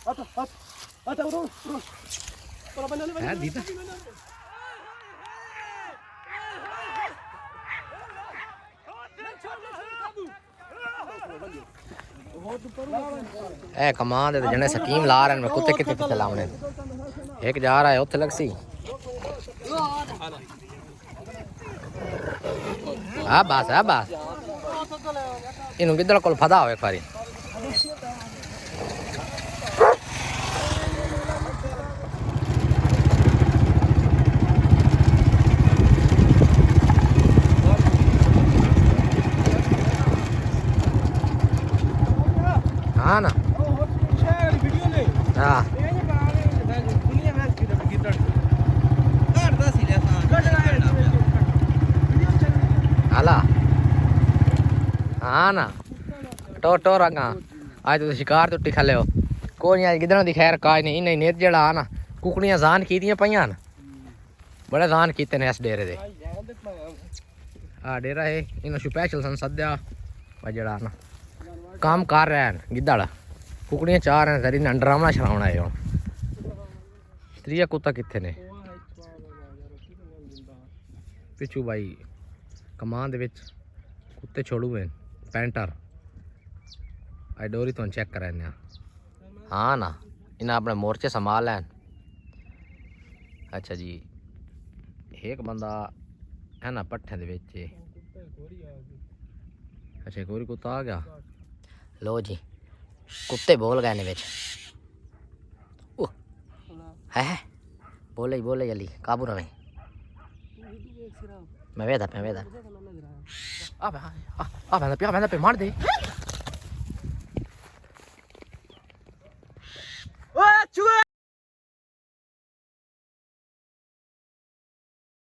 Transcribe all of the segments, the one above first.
ए कमाल दे जने स्कीम ला रहे हैं कुत्ते कितने कितने लावने एक जा रहा है उत्थे लगसी बस इन्हों किधर को फदा हो एक बारी हाँ ना हाँ हाला हाँ ना टो रंगा आज तो शिकार टुट्टी खा लियो कोई नहीं आज गिदड़ दी खैर काज नहीं इन्हें नेत जड़ा ना कुकड़ियां जान कीतियां पईयां न बड़े जान कीते ने इस डेरे दे डेरा है इन्हों स्पेशल सन सद्या जड़ा ना काम कर रहे हैं गिदड़ कुकड़ियां चार हैं सर इन्हें डरावना छड़ावना है त्रिया कुत्ता कितने ने पिछू भाई कमान दे विच कुत्ते छोड़ू हैं पेंटर आई डोरी तो चेक करा हाँ ना इन्हें अपने मोर्चे संभाल हैं अच्छा जी एक बंदा है ना पट्ठे दे विच अच्छा एक और कुत्ता आ गया लो जी कुत्ते बोल गए ने विच है बोले जल्दी काबू रहे मैं वेदा आ पे मार दे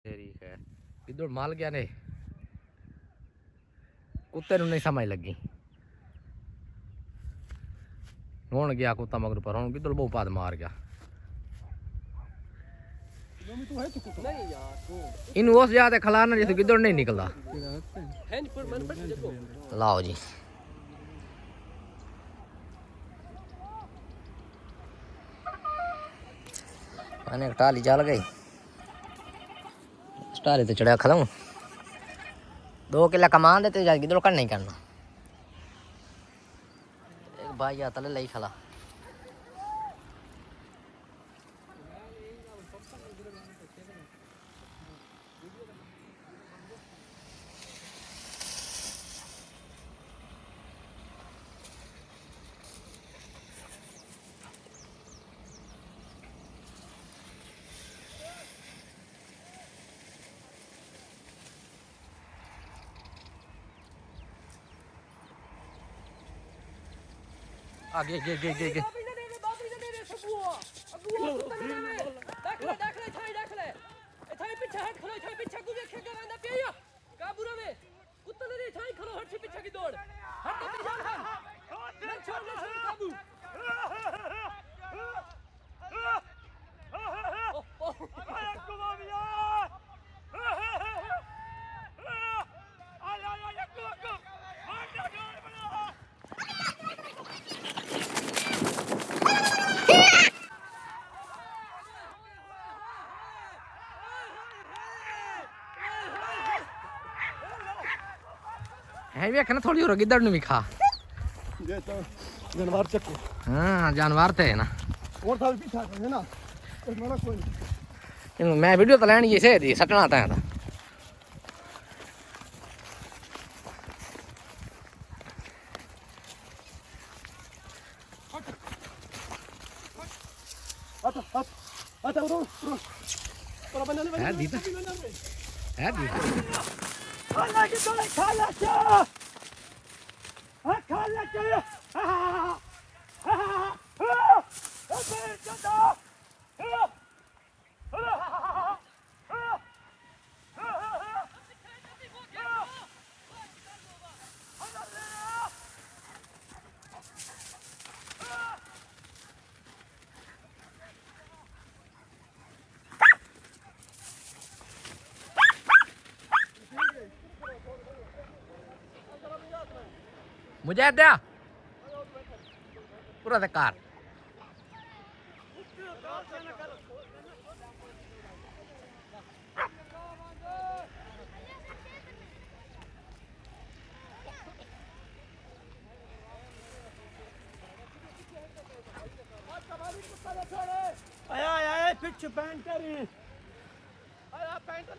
ठीक है इधर माल गया ने कुत्ते नहीं समझ लगी हूँ गया कुत्ता मगर पर हूँ किधर बहु पाद मार गया इन उस ज्यादा खिलाना जैसे किधर नहीं निकलता लाओ जी मैंने टाली चल गई टाली तो चढ़ा खत्म 2 किला कमान देते जा किधर कर नहीं करना एक भाई आता ले खला आगे है वेखना थोड़ी और गिदड़ ने भी खा ये तो जानवर चक्को हाँ जानवर थे ना और था पीछा है ना इसमें कोई नहीं मैं वीडियो तो लेनी ये से दी सटना था है दीदा खाला के तो खाला क्या खाला क्या मुझे दे पूरा कार आया आया पिच पैंट करी आया पैंट